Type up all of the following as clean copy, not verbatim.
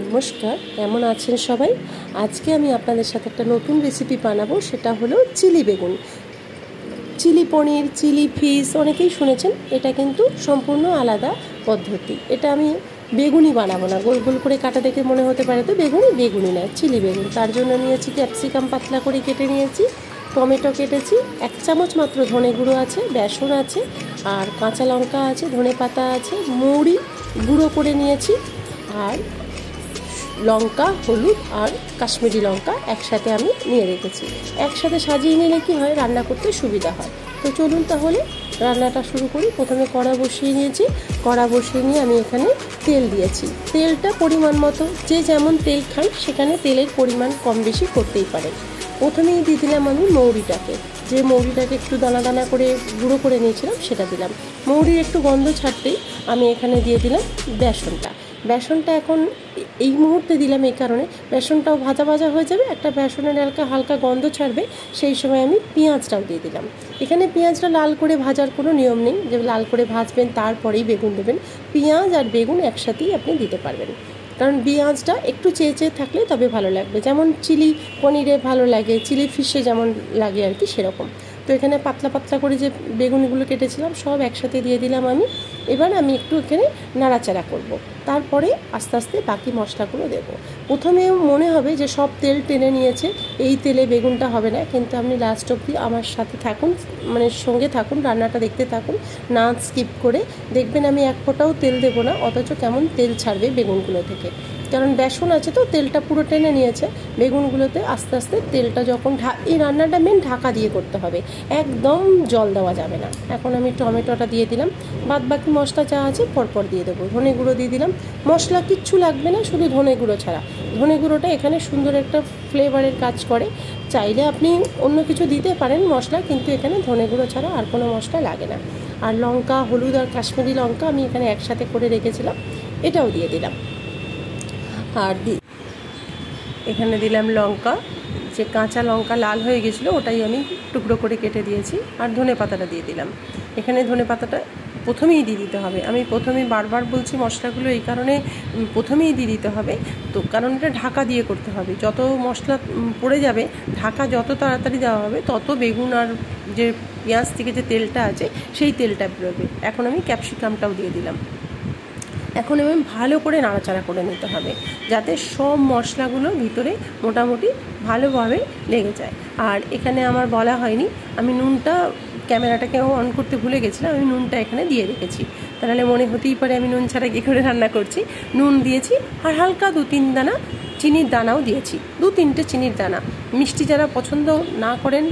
নমস্কার, কেমন আছেন সবাই? আজকে আমি আপনাদের সাথে একটা নতুন রেসিপি বানাবো, সেটা হলো চিলি বেগুন। চিলি পনির, চিলি ফিশ অনেকেই শুনেছেন, এটা কিন্তু সম্পূর্ণ আলাদা পদ্ধতি। এটা আমি বেগুনই বানাবো না, গোল গোল করে কাটা দেখে মনে হতে পারে তো বেগুনি না, চিলি বেগুন। তার জন্য নিয়েছি ক্যাপসিকাম পাতলা করে কেটে নিয়েছি, টমেটো কেটেছি, 1 চামচ মাত্র ধনে গুঁড়ো আছে, বেসন আছে, আর কাঁচা লঙ্কা আছে, ধনে পাতা আছে, মৌরি গুঁড়ো করে নিয়েছি, আর লঙ্কা, হলুদ আর কাশ্মীরি লঙ্কা একসাথে আমি নিয়ে রেখেছি। একসাথে সাজিয়ে নিলে কি হয়, রান্না করতে সুবিধা হয়। তো চলুন তাহলে রান্নাটা শুরু করি। প্রথমে কড়া বসিয়ে নিয়েছি, কড়া বসিয়ে নিয়ে আমি এখানে তেল দিয়েছি। তেলটা পরিমাণ মতো, যে যেমন তেল খান সেখানে তেলের পরিমাণ কম বেশি করতেই পারেন। প্রথমেই দিয়ে দিলাম আমি মৌরিটাকে, যে মৌরিটাকে একটু দানা দানা করে গুঁড়ো করে নিয়েছিলাম সেটা দিলাম। মৌরির একটু গন্ধ ছাড়তেই আমি এখানে দিয়ে দিলাম বেসনটা। বেসনটা এখন এই মুহূর্তে দিলাম এই কারণে, বেসনটাও ভাজা ভাজা হয়ে যাবে, একটা বেসনের হালকা গন্ধ ছাড়বে, সেই সময় আমি পেঁয়াজটাও দিয়ে দিলাম। এখানে পেঁয়াজটা লাল করে ভাজার কোনো নিয়ম নেই যে লাল করে ভাজবেন তারপরেই বেগুন দেবেন। পেঁয়াজ আর বেগুন একসাথেই আপনি দিতে পারবেন, কারণ পেঁয়াজটা একটু চেয়ে থাকলে তবে ভালো লাগবে, যেমন চিলি পনিরে ভালো লাগে, চিলি ফিশে যেমন লাগে আর কি সেরকম। তো এখানে পাতলা পাতলা করে যে বেগুনগুলো কেটেছিলাম সব একসাথে দিয়ে দিলাম আমি। এবার আমি একটু এখানে নাড়াচাড়া করব, তারপরে আস্তে আস্তে বাকি মশলাগুলো দেব। প্রথমে মনে হবে যে সব তেল টেনে নিয়েছে, এই তেলে বেগুনটা হবে না, কিন্তু আপনি লাস্ট অবধি আমার সাথে থাকুন, মানে সঙ্গে থাকুন, রান্নাটা দেখতে থাকুন, না স্কিপ করে দেখবেন আমি এক ফোঁটাও তেল দেবো না, অথচ কেমন তেল ছাড়বে বেগুনগুলো থেকে, কারণ বেসন আছে তো তেলটা পুরো টেনে নিয়েছে বেগুনগুলোতে। আস্তে আস্তে তেলটা যখন এই রান্নাটা মেন ঢাকা দিয়ে করতে হবে, একদম জল দেওয়া যাবে না। এখন আমি টমেটোটা দিয়ে দিলাম, বাদ বাকি মশলা যা আছে পরপর দিয়ে দেবো। ধনে গুঁড়ো দিয়ে দিলাম, মশলা কিচ্ছু লাগবে না, শুধু ধনে গুঁড়ো ছাড়া। ধনে গুঁড়োটা এখানে সুন্দর একটা ফ্লেভারের কাজ করে, চাইলে আপনি অন্য কিছু দিতে পারেন মশলা, কিন্তু এখানে ধনে গুঁড়ো ছাড়া আর কোনো মশলা লাগে না। আর লঙ্কা, হলুদ আর কাশ্মীরি লঙ্কা আমি এখানে একসাথে করে রেখেছিলাম, এটাও দিয়ে দিলাম। আর এখানে দিলাম লঙ্কা, যে কাঁচা লঙ্কা লাল হয়ে গেছিলো ওটাই আমি টুকরো করে কেটে দিয়েছি, আর ধনে পাতাটা দিয়ে দিলাম। এখানে ধনে পাতাটা প্রথমেই দিয়ে দিতে হবে, আমি প্রথমেই বারবার বলছি মশলাগুলো এই কারণে প্রথমেই দিয়ে দিতে হবে, তো কারণ এটা ঢাকা দিয়ে করতে হবে। যত মশলা পড়ে যাবে, ঢাকা যত তাড়াতাড়ি দেওয়া হবে, তত বেগুন আর যে পেঁয়াজ থেকে যে তেলটা আছে সেই তেলটা বেরোবে। এখন আমি ক্যাপসিকামটাও দিয়ে দিলাম। এখন আমি ভালো করে নাড়াচাড়া করে নিতে হবে, যাতে সব মশলাগুলো ভিতরে মোটামুটি ভালোভাবে লেগে যায়। আর এখানে আমার বলা হয়নি, আমি নুনটা ক্যামেরাটাকে অন করতে ভুলে গেছিলাম, আমি নুনটা এখানে দিয়ে রেখেছি, তাহলে মনে হতেই পারে আমি নুন ছাড়া কী করে রান্না করছি। নুন দিয়েছি, আর হালকা 2-3 দানা চিনির দানাও দিয়েছি, 2-3টে চিনির দানা। মিষ্টি যারা পছন্দ না করেন,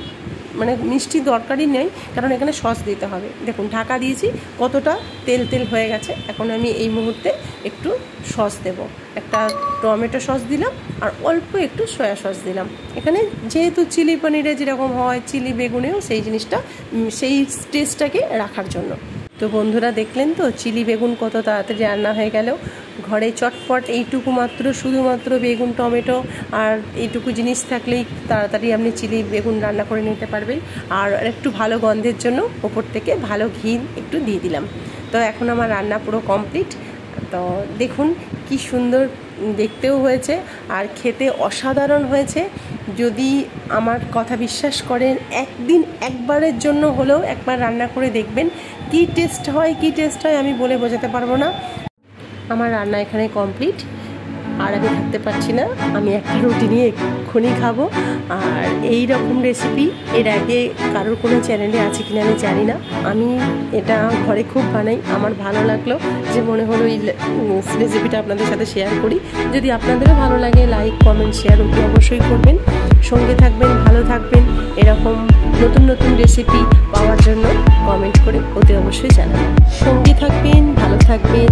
মানে মিষ্টি দরকারই নেই, কারণ এখানে সস দিতে হবে। দেখুন ঢাকা দিয়েছি, কতটা তেল তেল হয়ে গেছে। এখন আমি এই মুহূর্তে একটু সস দেব, একটা টমেটো সস দিলাম, আর অল্প একটু সয়া সস দিলাম। এখানে যেহেতু চিলি পনিরে যেরকম হয়, চিলি বেগুনেও সেই জিনিসটা, সেই টেস্টটাকে রাখার জন্য। তো বন্ধুরা দেখলেন তো চিলি বেগুন কত তাড়াতাড়ি রান্না হয়ে গেল, ঘরে চটপট এইটুকু মাত্র, শুধুমাত্র বেগুন, টমেটো আর এইটুকু জিনিস থাকলেই তাড়াতাড়ি আপনি চিলি বেগুন রান্না করে নিতে পারবেন। আর একটু ভালো গন্ধের জন্য ওপর থেকে ভালো ঘি একটু দিয়ে দিলাম। তো এখন আমার রান্না পুরো কমপ্লিট। তো দেখুন কি সুন্দর দেখতেও হয়েছে, আর খেতে অসাধারণ হয়েছে। যদি আমার কথা বিশ্বাস করেন, একবারের জন্য হলেও একবার রান্না করে দেখবেন, কি টেস্ট হয় আমি বলে বোঝাতে পারবো না। আমার রান্না এখানে কমপ্লিট, আর আমি থাকতে পারছি না, আমি একটা রুটি নিয়ে এক্ষুনি খাবো। আর এই রকম রেসিপি এর আগে কারোর কোনো চ্যানেলে আছে কিনা আমি জানি না, আমি এটা ঘরে খুব বানাই। আমার ভালো লাগলো যে মনে হলো এই রেসিপিটা আপনাদের সাথে শেয়ার করি। যদি আপনাদেরও ভালো লাগে, লাইক, কমেন্ট, শেয়ার অতি অবশ্যই করবেন। সঙ্গে থাকবেন, ভালো থাকবেন। এরকম নতুন নতুন রেসিপি পাওয়ার জন্য কমেন্ট করে অতি অবশ্যই জানাবেন। সঙ্গে থাকবেন, ভালো থাকবেন।